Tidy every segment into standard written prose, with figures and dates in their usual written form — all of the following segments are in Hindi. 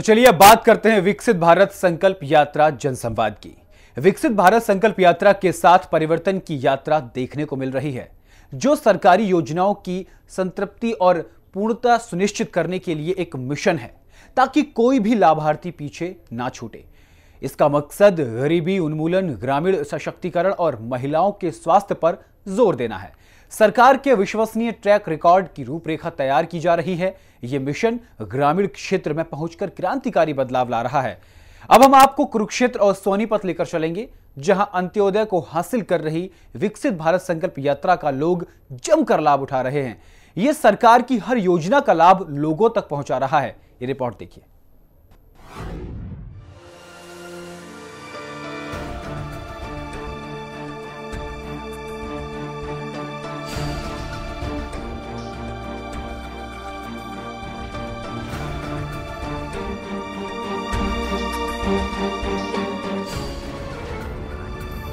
तो चलिए अब बात करते हैं विकसित भारत संकल्प यात्रा जनसंवाद की। विकसित भारत संकल्प यात्रा के साथ परिवर्तन की यात्रा देखने को मिल रही है, जो सरकारी योजनाओं की संतृप्ति और पूर्णता सुनिश्चित करने के लिए एक मिशन है, ताकि कोई भी लाभार्थी पीछे ना छूटे। इसका मकसद गरीबी उन्मूलन, ग्रामीण सशक्तिकरण और महिलाओं के स्वास्थ्य पर जोर देना है। सरकार के विश्वसनीय ट्रैक रिकॉर्ड की रूपरेखा तैयार की जा रही है। यह मिशन ग्रामीण क्षेत्र में पहुंचकर क्रांतिकारी बदलाव ला रहा है। अब हम आपको कुरुक्षेत्र और सोनीपत लेकर चलेंगे, जहां अंत्योदय को हासिल कर रही विकसित भारत संकल्प यात्रा का लोग जमकर लाभ उठा रहे हैं। यह सरकार की हर योजना का लाभ लोगों तक पहुंचा रहा है। ये रिपोर्ट देखिए।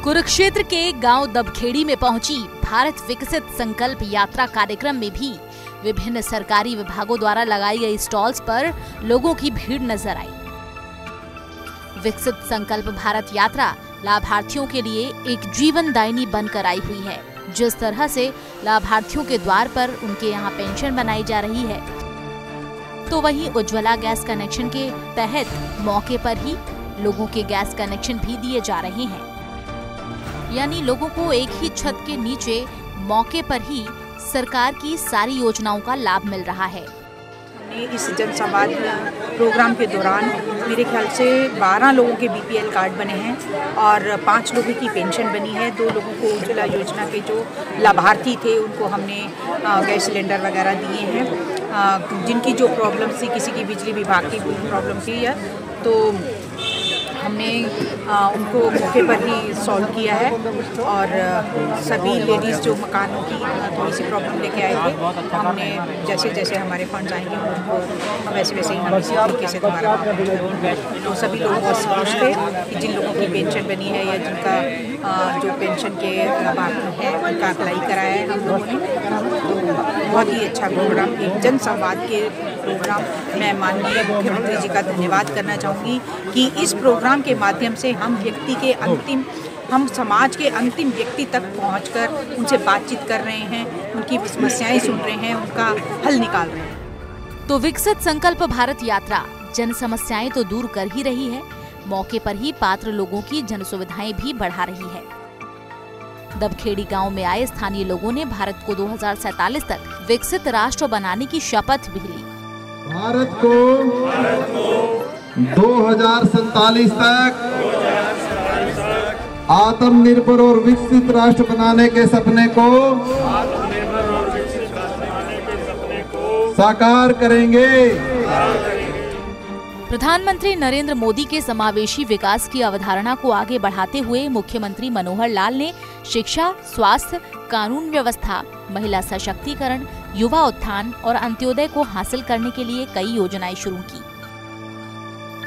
कुरुक्षेत्र के गांव दबखेड़ी में पहुंची भारत विकसित संकल्प यात्रा कार्यक्रम में भी विभिन्न सरकारी विभागों द्वारा लगाई गई स्टॉल्स पर लोगों की भीड़ नजर आई। विकसित संकल्प भारत यात्रा लाभार्थियों के लिए एक जीवनदायिनी बनकर आई हुई है। जिस तरह से लाभार्थियों के द्वार पर उनके यहाँ पेंशन बनाई जा रही है, तो वहीं उज्ज्वला गैस कनेक्शन के तहत मौके पर ही लोगों के गैस कनेक्शन भी दिए जा रहे हैं। यानी लोगों को एक ही छत के नीचे मौके पर ही सरकार की सारी योजनाओं का लाभ मिल रहा है। इस जनसंवाद प्रोग्राम के दौरान मेरे ख्याल से 12 लोगों के बीपीएल कार्ड बने हैं और 5 लोगों की पेंशन बनी है। 2 लोगों को उज्ज्वला योजना के जो लाभार्थी थे उनको हमने गैस सिलेंडर वगैरह दिए हैं। जिनकी जो प्रॉब्लम थी, किसी की बिजली विभाग की प्रॉब्लम थी, तो हमने उनको मौके पर ही सॉल्व किया है। और सभी लेडीज़ जो मकानों की थोड़ी सी प्रॉब्लम लेके आए थे, हमने जैसे जैसे हमारे फंड्स आएंगे उनको वैसे वैसे ही हम इसी तरीके से दोबारा, तो सभी लोग बहुत खुश थे कि जिन लोगों की पेंशन बनी है या जिनका जो पेंशन के बाकी है उनका अप्लाई कराया है हम लोगों ने। तो बहुत ही अच्छा प्रोग्राम, एक जनसंवाद के प्रोग्राम। मैं माननीय मुख्यमंत्री जी का धन्यवाद करना चाहूँगी कि इस प्रोग्राम के माध्यम से हम समाज के अंतिम व्यक्ति तक पहुंचकर उनसे बातचीत कर रहे हैं, उनकी समस्याएं सुन रहे हैं, उनका हल निकाल रहे हैं। तो विकसित संकल्प भारत यात्रा जन समस्याएं तो दूर कर ही रही है, मौके पर ही पात्र लोगों की जन सुविधाएं भी बढ़ा रही है। दबखेड़ी गांव में आए स्थानीय लोगों ने भारत को 2047 तक विकसित राष्ट्र बनाने की शपथ भी ली। भारत को 2047 तक आत्मनिर्भर और विकसित राष्ट्र बनाने के सपने को साकार करेंगे। प्रधानमंत्री नरेंद्र मोदी के समावेशी विकास की अवधारणा को आगे बढ़ाते हुए मुख्यमंत्री मनोहर लाल ने शिक्षा, स्वास्थ्य, कानून व्यवस्था, महिला सशक्तिकरण, युवा उत्थान और अंत्योदय को हासिल करने के लिए कई योजनाएं शुरू की।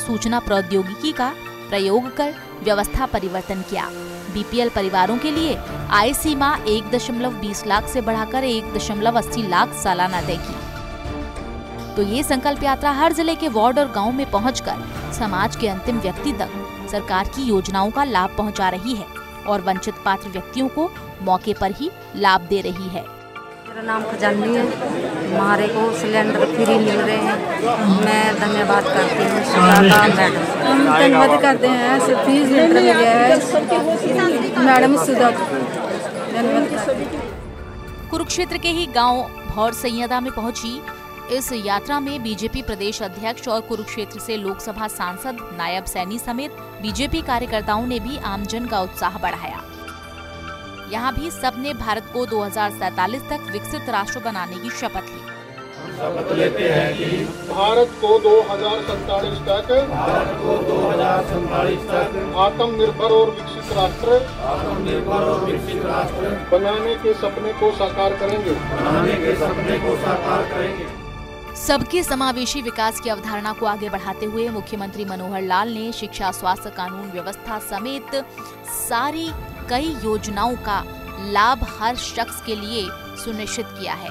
सूचना प्रौद्योगिकी का प्रयोग कर व्यवस्था परिवर्तन किया। बीपीएल परिवारों के लिए आय सीमा 1.20 लाख से बढ़ाकर 1.80 लाख सालाना तय की। तो ये संकल्प यात्रा हर जिले के वार्ड और गांव में पहुंचकर समाज के अंतिम व्यक्ति तक सरकार की योजनाओं का लाभ पहुंचा रही है और वंचित पात्र व्यक्तियों को मौके पर ही लाभ दे रही है। मेरा नाम खजानी है। हमारे को सिलेंडर फ्री मिल रहे हैं। मैं धन्यवाद करती हूँ सुजाता मैडम। हम धन्यवाद करते हैं, फ्री सिलेंडर मिल गया है मैडम सुजाता, धन्यवाद। कुरुक्षेत्र के ही गांव भौर सैयदा में पहुंची इस यात्रा में बीजेपी प्रदेश अध्यक्ष और कुरुक्षेत्र से लोकसभा सांसद नायब सैनी समेत बीजेपी कार्यकर्ताओं ने भी आमजन का उत्साह बढ़ाया। यहाँ भी सबने भारत को 2047 तक विकसित राष्ट्र बनाने की शपथ ली। शपथ लेते हैं कि भारत को 2047 तक आत्मनिर्भर और विकसित राष्ट्र बनाने के सपने को साकार करेंगे। सबके समावेशी विकास की अवधारणा को आगे बढ़ाते हुए मुख्यमंत्री मनोहर लाल ने शिक्षा, स्वास्थ्य, कानून व्यवस्था समेत सारी कई योजनाओं का लाभ हर शख्स के लिए सुनिश्चित किया है,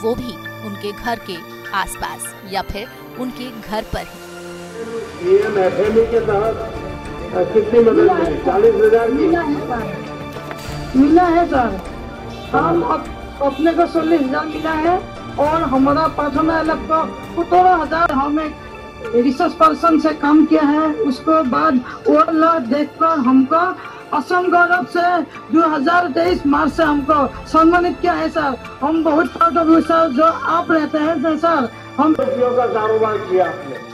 वो भी उनके घर के आसपास या फिर उनके घर पर ही। PMFME के तहत कितनी मदद मिली? 40,000 की मिला है सर। हम अपने को 40,000 मिला है और हमारा पाठन अलग को 17,000 हम एक रिसर्च पर्सन से काम किया है। उसके बाद वो लोग देखकर हमको असम गौरव से 2023 मार्च से हमको सम्मानित किया है सर। हम बहुत प्राउड ऑफ यू सर। जो आप रहते हैं सर, हम का कारोबार किया आपने।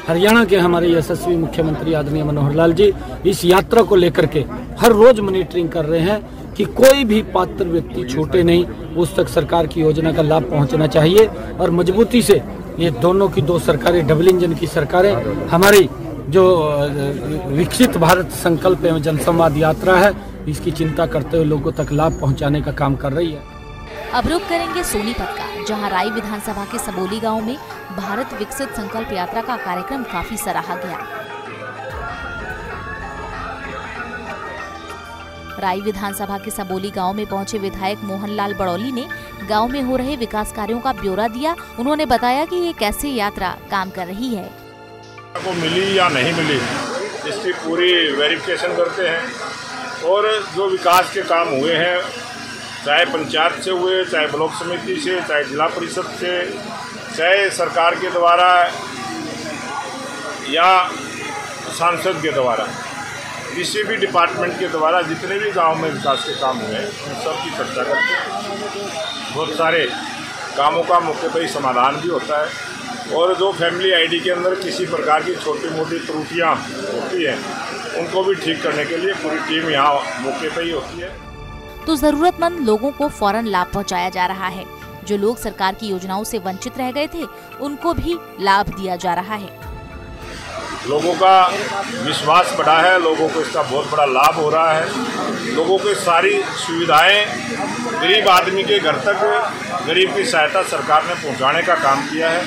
हरियाणा के हमारे यशस्वी मुख्यमंत्री आदरणीय मनोहर लाल जी इस यात्रा को लेकर के हर रोज मॉनिटरिंग कर रहे हैं कि कोई भी पात्र व्यक्ति छूटे नहीं, उस तक सरकार की योजना का लाभ पहुंचना चाहिए। और मजबूती से ये दोनों की दो सरकारें, डबल इंजन की सरकारें, हमारी जो विकसित भारत संकल्प एवं जनसंवाद यात्रा है, इसकी चिंता करते हुए लोगों तक लाभ पहुंचाने का काम कर रही है। अब रुक करेंगे सोनीपत का, जहां राई विधानसभा के सबोली गांव में भारत विकसित संकल्प यात्रा का कार्यक्रम काफी सराहा गया। राई विधानसभा के सबोली गांव में पहुंचे विधायक मोहनलाल बड़ौली ने गांव में हो रहे विकास कार्यों का ब्यौरा दिया। उन्होंने बताया कि ये कैसे यात्रा काम कर रही है। को मिली या नहीं मिली, इसकी पूरी वेरिफिकेशन करते हैं और जो विकास के काम हुए हैं, चाहे पंचायत से हुए, चाहे ब्लॉक समिति से, चाहे जिला परिषद से, चाहे सरकार के द्वारा या सांसद के द्वारा, किसी भी डिपार्टमेंट के द्वारा जितने भी गांव में विकास के काम हुए हैं उन सब की चर्चा करते हैं। बहुत सारे कामों का मौके पर ही समाधान भी होता है और जो फैमिली आईडी के अंदर किसी प्रकार की छोटी मोटी त्रुटियां होती हैं उनको भी ठीक करने के लिए पूरी टीम यहाँ मौके पर ही होती है। तो जरूरतमंद लोगों को फौरन लाभ पहुंचाया जा रहा है। जो लोग सरकार की योजनाओं से वंचित रह गए थे, उनको भी लाभ दिया जा रहा है। लोगों का विश्वास बढ़ा है, लोगों को इसका बहुत बड़ा लाभ हो रहा है। लोगों को सारी सुविधाएं गरीब आदमी के घर तक गरीब की सहायता सरकार ने पहुंचाने का काम किया है।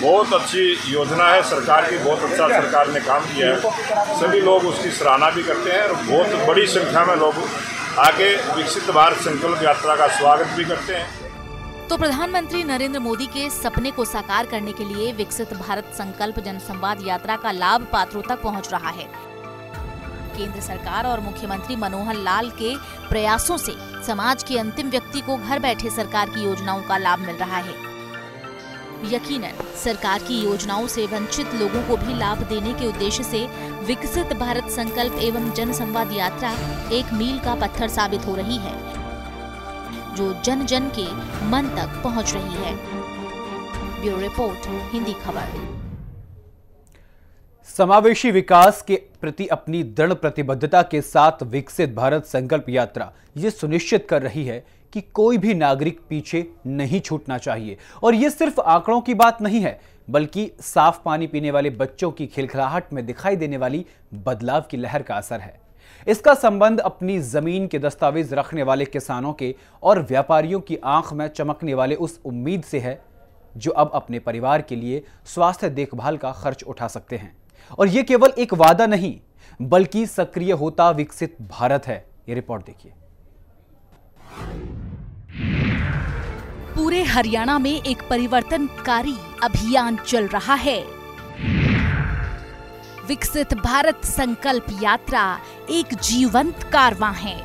बहुत अच्छी योजना है सरकार की, बहुत अच्छा सरकार ने काम किया है। सभी लोग उसकी सराहना भी करते हैं और बहुत बड़ी संख्या में लोग आगे विकसित भारत संकल्प यात्रा का स्वागत भी करते हैं। तो प्रधानमंत्री नरेंद्र मोदी के सपने को साकार करने के लिए विकसित भारत संकल्प जनसंवाद यात्रा का लाभ पात्रों तक पहुंच रहा है। केंद्र सरकार और मुख्यमंत्री मनोहर लाल के प्रयासों से समाज के अंतिम व्यक्ति को घर बैठे सरकार की योजनाओं का लाभ मिल रहा है। यकीनन सरकार की योजनाओं से वंचित लोगों को भी लाभ देने के उद्देश्य से विकसित भारत संकल्प एवं जनसंवाद यात्रा एक मील का पत्थर साबित हो रही है, जो जन जन के मन तक पहुंच रही है। ब्यूरो रिपोर्ट, हिंदी खबर। समावेशी विकास के प्रति अपनी दृढ़ प्रतिबद्धता के साथ विकसित भारत संकल्प यात्रा ये सुनिश्चित कर रही है कि कोई भी नागरिक पीछे नहीं छूटना चाहिए। और ये सिर्फ आंकड़ों की बात नहीं है, बल्कि साफ पानी पीने वाले बच्चों की खिलखिलाहट में दिखाई देने वाली बदलाव की लहर का असर है। इसका संबंध अपनी जमीन के दस्तावेज रखने वाले किसानों के और व्यापारियों की आंख में चमकने वाले उस उम्मीद से है जो अब अपने परिवार के लिए स्वास्थ्य देखभाल का खर्च उठा सकते हैं। और ये केवल एक वादा नहीं, बल्कि सक्रिय होता विकसित भारत है। ये रिपोर्ट देखिए। पूरे हरियाणा में एक परिवर्तनकारी अभियान चल रहा है। विकसित भारत संकल्प यात्रा एक जीवंत कारवां है।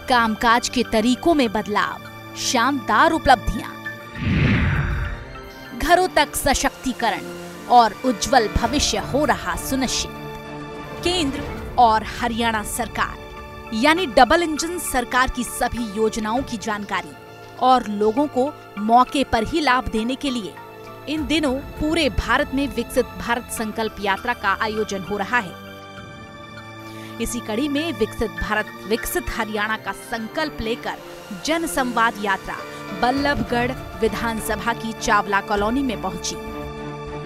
कामकाज के तरीकों में बदलाव, शानदार उपलब्धियां, घरों तक सशक्तिकरण और उज्जवल भविष्य हो रहा सुनिश्चित। केंद्र और हरियाणा सरकार यानी डबल इंजन सरकार की सभी योजनाओं की जानकारी और लोगों को मौके पर ही लाभ देने के लिए इन दिनों पूरे भारत में विकसित भारत संकल्प यात्रा का आयोजन हो रहा है। इसी कड़ी में विकसित भारत विकसित हरियाणा का संकल्प लेकर जन संवाद यात्रा बल्लभगढ़ विधानसभा की चावला कॉलोनी में पहुंची।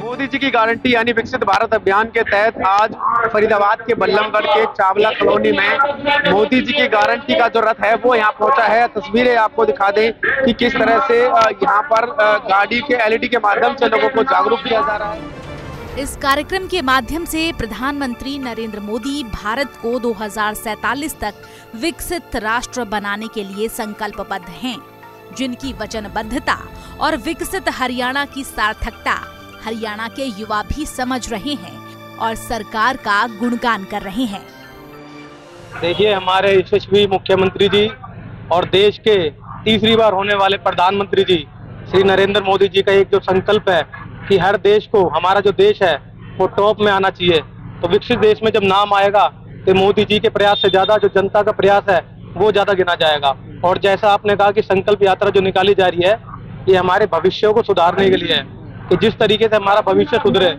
मोदी जी की गारंटी यानी विकसित भारत अभियान के तहत आज फरीदाबाद के बल्लभगढ़ के चावला कॉलोनी में मोदी जी की गारंटी का जो रथ है वो यहाँ पहुंचा है। तस्वीरें आपको दिखा दें कि किस तरह से यहाँ पर गाड़ी के एलईडी के माध्यम से लोगों को जागरूक किया जा रहा है। इस कार्यक्रम के माध्यम से प्रधानमंत्री नरेंद्र मोदी भारत को 2047 तक विकसित राष्ट्र बनाने के लिए संकल्पबद्ध हैं। जिनकी वचनबद्धता और विकसित हरियाणा की सार्थकता हरियाणा के युवा भी समझ रहे हैं और सरकार का गुणगान कर रहे हैं। देखिए, हमारे यशस्वी मुख्यमंत्री जी और देश के तीसरी बार होने वाले प्रधानमंत्री जी श्री नरेंद्र मोदी जी का एक जो संकल्प है कि हर देश को, हमारा जो देश है वो टॉप में आना चाहिए, तो विकसित देश में जब नाम आएगा तो मोदी जी के प्रयास से ज्यादा जो जनता का प्रयास है वो ज्यादा गिना जाएगा। और जैसा आपने कहा कि संकल्प यात्रा जो निकाली जा रही है ये हमारे भविष्य को सुधारने के लिए है कि जिस तरीके से हमारा भविष्य सुधरे।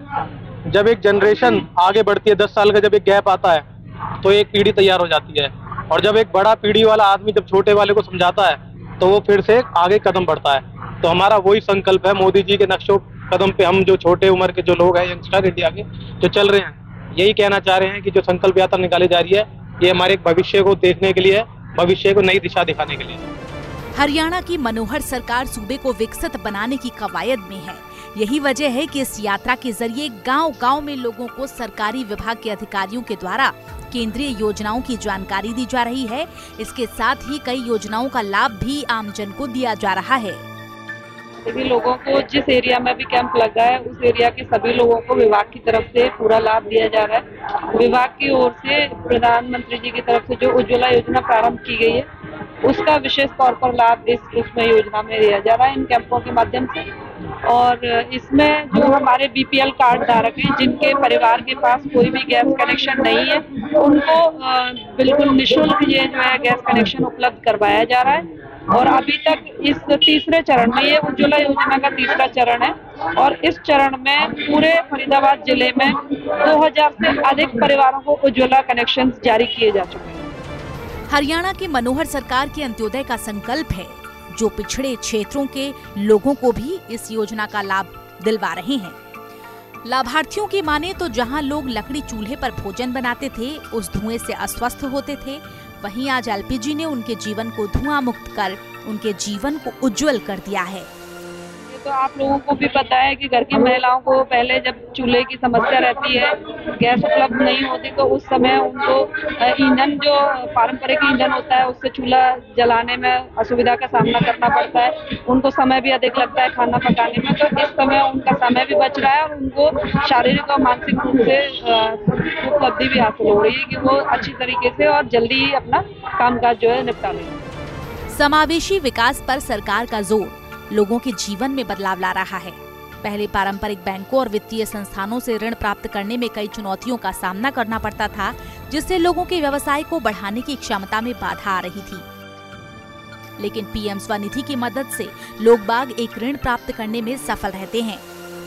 जब एक जनरेशन आगे बढ़ती है, 10 साल का जब एक गैप आता है तो एक पीढ़ी तैयार हो जाती है, और जब एक बड़ा पीढ़ी वाला आदमी जब छोटे वाले को समझाता है तो वो फिर से आगे कदम बढ़ता है। तो हमारा वही संकल्प है, मोदी जी के नक्शो कदम पे हम जो छोटे उम्र के जो लोग हैं, यंगस्टर इंडिया के जो चल रहे हैं, यही कहना चाह रहे हैं कि जो संकल्प यात्रा निकाली जा रही है ये हमारे भविष्य को देखने के लिए, भविष्य को नई दिशा दिखाने के लिए। हरियाणा की मनोहर सरकार सूबे को विकसित बनाने की कवायद में है। यही वजह है कि इस यात्रा के जरिए गांव-गांव में लोगों को सरकारी विभाग के अधिकारियों के द्वारा केंद्रीय योजनाओं की जानकारी दी जा रही है। इसके साथ ही कई योजनाओं का लाभ भी आमजन को दिया जा रहा है। सभी लोगों को जिस एरिया में भी कैंप लगा है उस एरिया के सभी लोगों को विभाग की तरफ से पूरा लाभ दिया जा रहा है। विभाग की ओर से प्रधानमंत्री जी की तरफ से जो उज्ज्वला योजना प्रारंभ की गई है उसका विशेष तौर पर लाभ इसमें योजना में दिया जा रहा है इन कैंपों के माध्यम से। और इसमें जो हमारे बीपीएल कार्ड धारक हैं जिनके परिवार के पास कोई भी गैस कनेक्शन नहीं है उनको बिल्कुल निःशुल्क ये जो है गैस कनेक्शन उपलब्ध करवाया जा रहा है। और अभी तक इस तीसरे चरण में, ये उज्ज्वला योजना का तीसरा चरण है और इस चरण में पूरे फरीदाबाद जिले में 2000 से अधिक परिवारों को उज्ज्वला कनेक्शन जारी किए जा चुके हैं। हरियाणा की मनोहर सरकार के अंत्योदय का संकल्प है जो पिछड़े क्षेत्रों के लोगों को भी इस योजना का लाभ दिलवा रहे हैं। लाभार्थियों की माने तो जहां लोग लकड़ी चूल्हे पर भोजन बनाते थे उस धुएं से अस्वस्थ होते थे, वहीं आज एलपीजी ने उनके जीवन को धुआं मुक्त कर उनके जीवन को उज्जवल कर दिया है। तो आप लोगों को भी पता है कि घर की महिलाओं को पहले जब चूल्हे की समस्या रहती है, गैस उपलब्ध नहीं होती, तो उस समय उनको ईंधन जो पारंपरिक ईंधन होता है उससे चूल्हा जलाने में असुविधा का सामना करना पड़ता है। उनको समय भी अधिक लगता है खाना पकाने में, तो इस समय उनका समय भी बच रहा है और उनको शारीरिक और मानसिक रूप से उपलब्धि भी हासिल हो रही है कि वो अच्छी तरीके से और जल्दी ही अपना कामकाज जो है निपटा लें। समावेशी विकास पर सरकार का जोर लोगों के जीवन में बदलाव ला रहा है। पहले पारंपरिक बैंकों और वित्तीय संस्थानों से ऋण प्राप्त करने में कई चुनौतियों का सामना करना पड़ता था, जिससे लोगों के व्यवसाय को बढ़ाने की क्षमता में बाधा आ रही थी। लेकिन पीएम स्वनिधि की मदद से लोग बाग एक ऋण प्राप्त करने में सफल रहते हैं,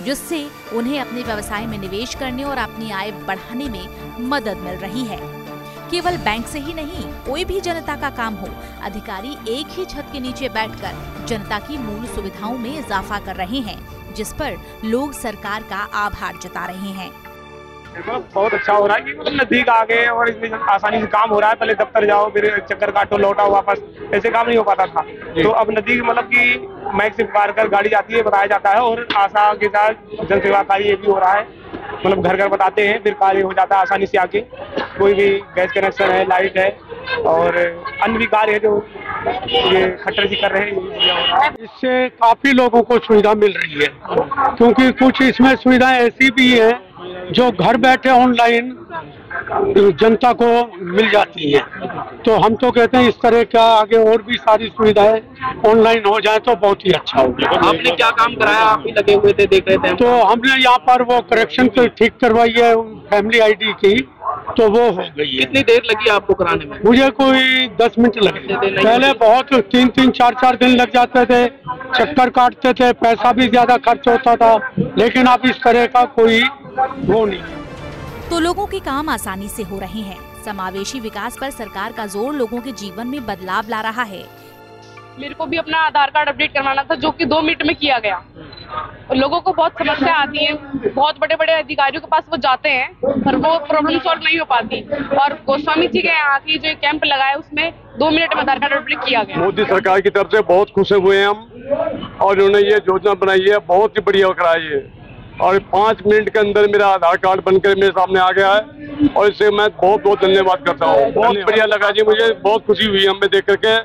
जिससे उन्हें अपने व्यवसाय में निवेश करने और अपनी आय बढ़ाने में मदद मिल रही है। केवल बैंक से ही नहीं, कोई भी जनता का काम हो, अधिकारी एक ही छत के नीचे बैठकर जनता की मूल सुविधाओं में इजाफा कर रहे हैं, जिस पर लोग सरकार का आभार जता रहे हैं। बहुत अच्छा हो रहा है कि नजदीक आ गए और इसमें आसानी से काम हो रहा है। पहले दफ्तर जाओ, फिर चक्कर काटो, लौटाओ वापस, ऐसे काम नहीं हो पाता था। तो अब नजदीक मतलब कि मैक से पार कर गाड़ी जाती है, बताया जाता है, और आशा के साथ जन सेवा कार्य ये भी हो रहा है, मतलब घर घर बताते हैं, फिर कार्य हो जाता है आसानी से आके। कोई भी गैस कनेक्शन है, लाइट है और अन्य भी कार्य है जो ये खट्टर जी कर रहे हैं। इससे काफी लोगों को सुविधा मिल रही है, क्योंकि कुछ इसमें सुविधाएं ऐसी भी हैं जो घर बैठे ऑनलाइन जनता को मिल जाती है। तो हम तो कहते हैं इस तरह का आगे और भी सारी सुविधाएं ऑनलाइन हो जाए तो बहुत ही अच्छा होगा। आपने क्या काम कराया? आप ही लगे हुए थे, देख रहे थे। तो हमने यहाँ पर वो करेक्शन ठीक करवाई है फैमिली आईडी की, तो वो हो गई है। कितनी देर लगी आपको कराने में? मुझे कोई 10 मिनट लगे। पहले बहुत 3-3, 4-4 दिन लग जाते थे, चक्कर काटते थे, पैसा भी ज्यादा खर्च होता था, लेकिन अब इस तरह का कोई वो नहीं। तो लोगों के काम आसानी से हो रहे हैं। समावेशी विकास पर सरकार का जोर लोगों के जीवन में बदलाव ला रहा है। मेरे को भी अपना आधार कार्ड अपडेट करवाना था, जो कि 2 मिनट में किया गया। और लोगों को बहुत समस्या आती है, बहुत बड़े बड़े अधिकारियों के पास वो जाते हैं पर वो प्रॉब्लम सॉल्व नहीं हो पाती। और गोस्वामी जी के यहाँ की जो कैंप लगाया उसमें 2 मिनट में आधार कार्ड अपडेट किया गया। मोदी सरकार की तरफ से बहुत खुश हुए हैं हम, और उन्होंने ये योजना बनाई है, बहुत ही बढ़िया कराई है। और 5 मिनट के अंदर मेरा आधार कार्ड बनकर मेरे सामने आ गया है, और इससे मैं बहुत बहुत धन्यवाद करता हूँ। बहुत बढ़िया लगा जी, मुझे बहुत खुशी हुई हमें देख करके,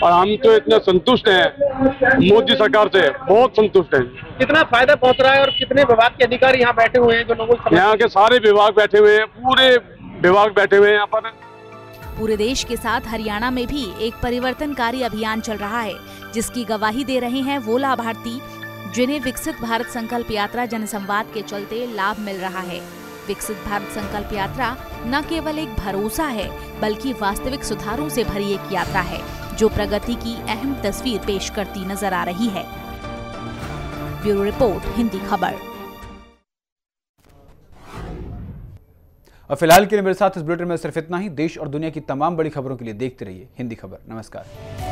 और हम तो इतने संतुष्ट हैं मोदी सरकार से, बहुत संतुष्ट हैं। कितना फायदा पहुंच रहा है और कितने विभाग के अधिकारी यहाँ बैठे हुए हैं जो लोगों को यहाँ के सारे विभाग बैठे हुए हैं, पूरे विभाग बैठे हुए हैं यहाँ पर। पूरे देश के साथ हरियाणा में भी एक परिवर्तनकारी अभियान चल रहा है, जिसकी गवाही दे रहे हैं वो लाभार्थी जिन्हें विकसित भारत संकल्प यात्रा जनसंवाद के चलते लाभ मिल रहा है। विकसित भारत संकल्प यात्रा न केवल एक भरोसा है, बल्कि वास्तविक सुधारों से भरी एक यात्रा है जो प्रगति की अहम तस्वीर पेश करती नजर आ रही है। ब्यूरो रिपोर्ट, हिंदी खबर। और फिलहाल के लिए मेरे साथ इस बुलेटिन में सिर्फ इतना ही। देश और दुनिया की तमाम बड़ी खबरों के लिए देखते रहिए हिंदी खबर। नमस्कार।